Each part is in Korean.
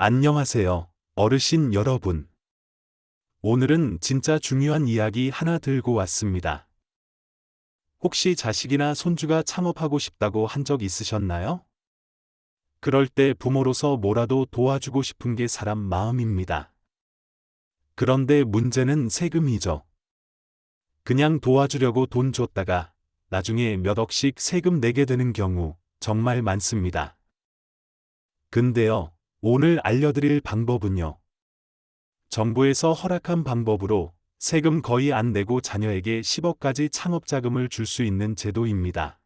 안녕하세요, 어르신 여러분. 오늘은 진짜 중요한 이야기 하나 들고 왔습니다. 혹시 자식이나 손주가 창업하고 싶다고 한 적 있으셨나요? 그럴 때 부모로서 뭐라도 도와주고 싶은 게 사람 마음입니다. 그런데 문제는 세금이죠. 그냥 도와주려고 돈 줬다가 나중에 몇 억씩 세금 내게 되는 경우 정말 많습니다. 근데요, 오늘 알려드릴 방법은요. 정부에서 허락한 방법으로 세금 거의 안 내고 자녀에게 10억까지 창업자금을 줄 수 있는 제도입니다.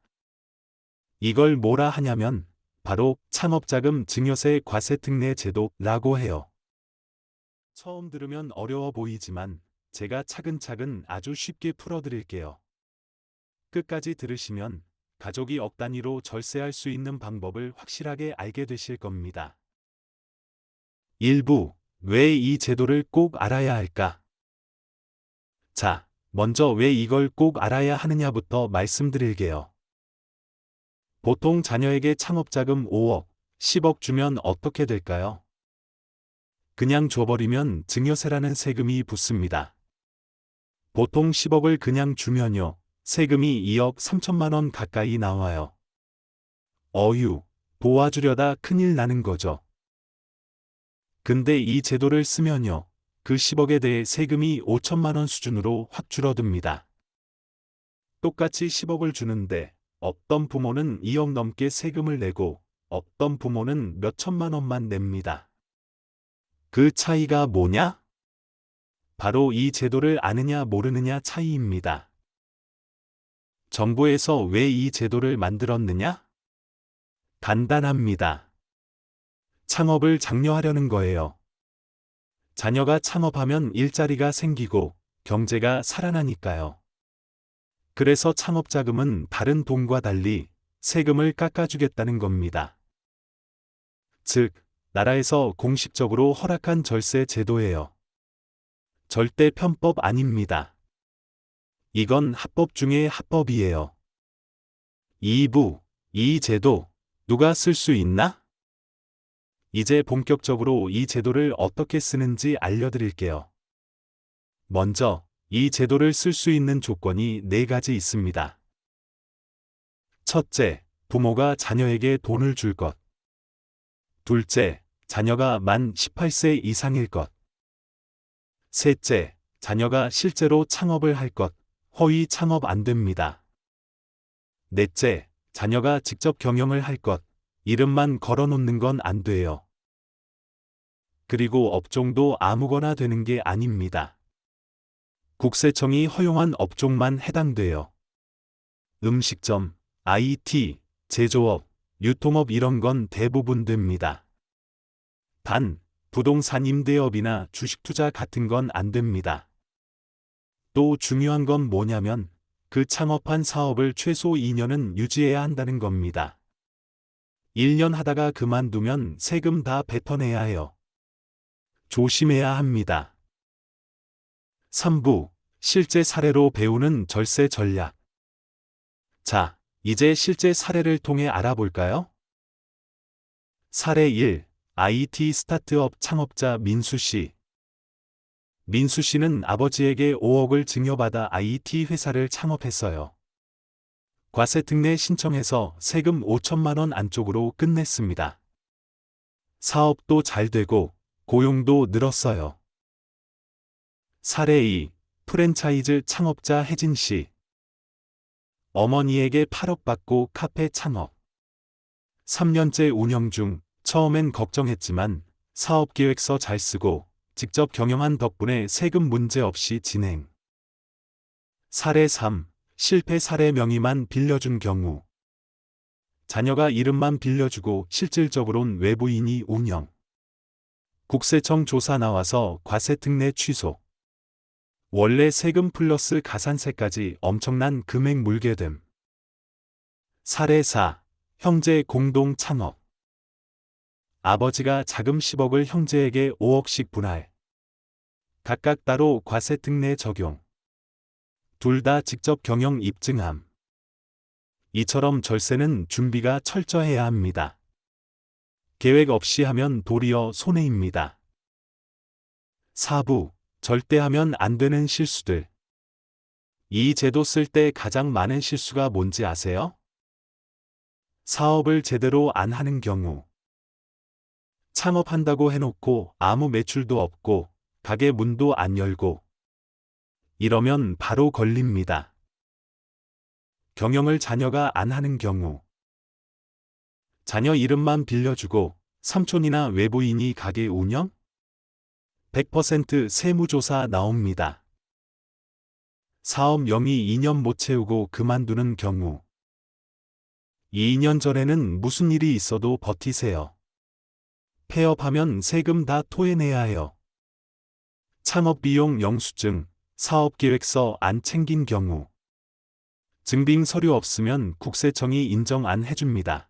이걸 뭐라 하냐면 바로 창업자금 증여세 과세특례 제도라고 해요. 처음 들으면 어려워 보이지만 제가 차근차근 아주 쉽게 풀어드릴게요. 끝까지 들으시면 가족이 억 단위로 절세할 수 있는 방법을 확실하게 알게 되실 겁니다. 1부, 왜 이 제도를 꼭 알아야 할까? 자, 먼저 왜 이걸 꼭 알아야 하느냐부터 말씀드릴게요. 보통 자녀에게 창업자금 5억, 10억 주면 어떻게 될까요? 그냥 줘버리면 증여세라는 세금이 붙습니다. 보통 10억을 그냥 주면요, 세금이 2억 3천만 원 가까이 나와요. 어휴, 도와주려다 큰일 나는 거죠. 근데 이 제도를 쓰면요, 그 10억에 대해 세금이 5천만 원 수준으로 확 줄어듭니다. 똑같이 10억을 주는데 어떤 부모는 2억 넘게 세금을 내고 어떤 부모는 몇 천만 원만 냅니다. 그 차이가 뭐냐? 바로 이 제도를 아느냐 모르느냐 차이입니다. 정부에서 왜 이 제도를 만들었느냐? 간단합니다. 창업을 장려하려는 거예요. 자녀가 창업하면 일자리가 생기고 경제가 살아나니까요. 그래서 창업자금은 다른 돈과 달리 세금을 깎아주겠다는 겁니다. 즉, 나라에서 공식적으로 허락한 절세 제도예요. 절대 편법 아닙니다. 이건 합법 중의 합법이에요. 2부, 이 제도, 누가 쓸 수 있나? 이제 본격적으로 이 제도를 어떻게 쓰는지 알려드릴게요. 먼저, 이 제도를 쓸 수 있는 조건이 4가지 있습니다. 첫째, 부모가 자녀에게 돈을 줄 것. 둘째, 자녀가 만 18세 이상일 것. 셋째, 자녀가 실제로 창업을 할 것. 허위 창업 안 됩니다. 넷째, 자녀가 직접 경영을 할 것. 이름만 걸어놓는 건 안 돼요. 그리고 업종도 아무거나 되는 게 아닙니다. 국세청이 허용한 업종만 해당돼요. 음식점, IT, 제조업, 유통업 이런 건 대부분 됩니다. 단, 부동산 임대업이나 주식 투자 같은 건 안 됩니다. 또 중요한 건 뭐냐면 그 창업한 사업을 최소 2년은 유지해야 한다는 겁니다. 1년 하다가 그만두면 세금 다 뱉어내야 해요. 조심해야 합니다. 3부, 실제 사례로 배우는 절세 전략. 자, 이제 실제 사례를 통해 알아볼까요? 사례 1, IT 스타트업 창업자 민수 씨. 민수 씨는 아버지에게 5억을 증여받아 IT 회사를 창업했어요. 과세특례 신청해서 세금 5천만 원 안쪽으로 끝냈습니다. 사업도 잘 되고 고용도 늘었어요. 사례 2, 프랜차이즈 창업자 혜진 씨. 어머니에게 8억 받고 카페 창업. 3년째 운영 중. 처음엔 걱정했지만 사업계획서 잘 쓰고 직접 경영한 덕분에 세금 문제 없이 진행. 사례 3, 실패 사례 명의만 빌려준 경우. 자녀가 이름만 빌려주고 실질적으론 외부인이 운영. 국세청 조사 나와서 과세특례 취소. 원래 세금 플러스 가산세까지 엄청난 금액 물게 됨. 사례 4, 형제 공동 창업. 아버지가 자금 10억을 형제에게 5억씩 분할. 각각 따로 과세특례 적용. 둘 다 직접 경영 입증함. 이처럼 절세는 준비가 철저해야 합니다. 계획 없이 하면 도리어 손해입니다. 4부, 절대 하면 안 되는 실수들. 이 제도 쓸 때 가장 많은 실수가 뭔지 아세요? 사업을 제대로 안 하는 경우. 창업한다고 해놓고 아무 매출도 없고 가게 문도 안 열고 이러면 바로 걸립니다. 경영을 자녀가 안 하는 경우. 자녀 이름만 빌려주고 삼촌이나 외부인이 가게 운영? 100% 세무조사 나옵니다. 사업 영위 2년 못 채우고 그만두는 경우. 2년 전에는 무슨 일이 있어도 버티세요. 폐업하면 세금 다 토해내야 해요. 창업비용 영수증, 사업계획서 안 챙긴 경우. 증빙 서류 없으면 국세청이 인정 안 해줍니다.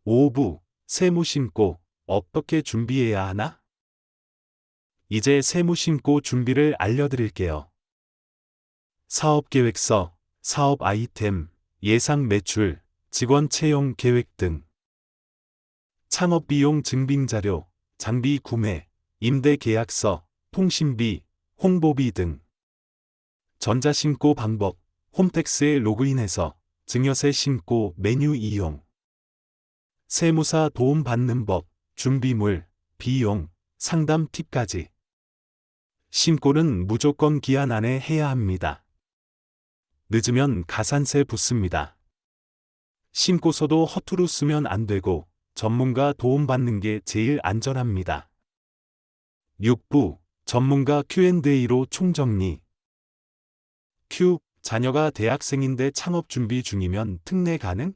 5부, 세무신고, 어떻게 준비해야 하나? 이제 세무신고 준비를 알려드릴게요. 사업계획서, 사업 아이템, 예상 매출, 직원 채용 계획 등. 창업비용 증빙자료, 장비 구매, 임대계약서, 통신비, 홍보비 등. 전자신고 방법, 홈택스에 로그인해서 증여세 신고 메뉴 이용. 세무사 도움 받는 법, 준비물, 비용, 상담 팁까지. 신고는 무조건 기한 안에 해야 합니다. 늦으면 가산세 붙습니다. 신고서도 허투루 쓰면 안 되고 전문가 도움 받는 게 제일 안전합니다. 6부, 전문가 Q&A로 총정리. Q, 자녀가 대학생인데 창업 준비 중이면 특례 가능?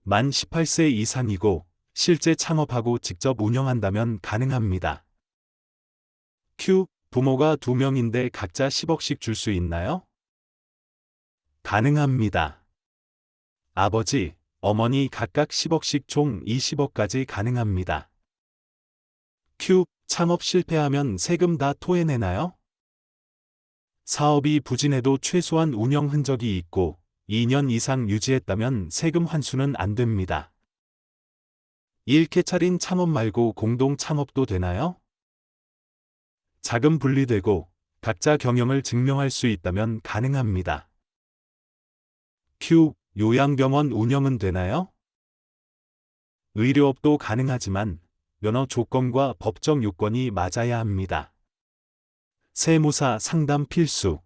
만 18세 이상이고 실제 창업하고 직접 운영한다면 가능합니다. Q, 부모가 2명인데 각자 10억씩 줄 수 있나요? 가능합니다. 아버지, 어머니 각각 10억씩 총 20억까지 가능합니다. Q, 창업 실패하면 세금 다 토해내나요? 사업이 부진해도 최소한 운영 흔적이 있고 2년 이상 유지했다면 세금 환수는 안 됩니다. 일개 차린 창업 말고 공동 창업도 되나요? 자금 분리되고 각자 경영을 증명할 수 있다면 가능합니다. Q, 요양병원 운영은 되나요? 의료업도 가능하지만 면허 조건과 법정 요건이 맞아야 합니다. 세무사 상담 필수.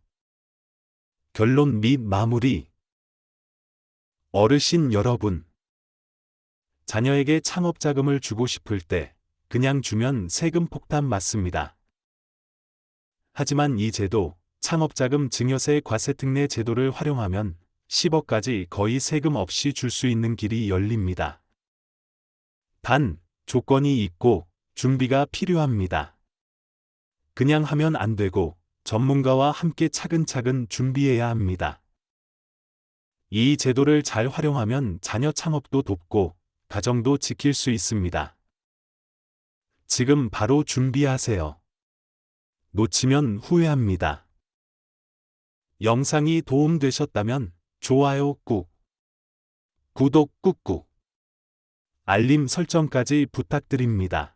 결론 및 마무리. 어르신 여러분. 자녀에게 창업 자금을 주고 싶을 때 그냥 주면 세금 폭탄 맞습니다. 하지만 이 제도, 창업자금 증여세 과세특례 제도를 활용하면 10억까지 거의 세금 없이 줄 수 있는 길이 열립니다. 단, 조건이 있고 준비가 필요합니다. 그냥 하면 안 되고 전문가와 함께 차근차근 준비해야 합니다. 이 제도를 잘 활용하면 자녀 창업도 돕고 가정도 지킬 수 있습니다. 지금 바로 준비하세요. 놓치면 후회합니다. 영상이 도움되셨다면 좋아요 꾹, 구독 꾹꾹, 알림 설정까지 부탁드립니다.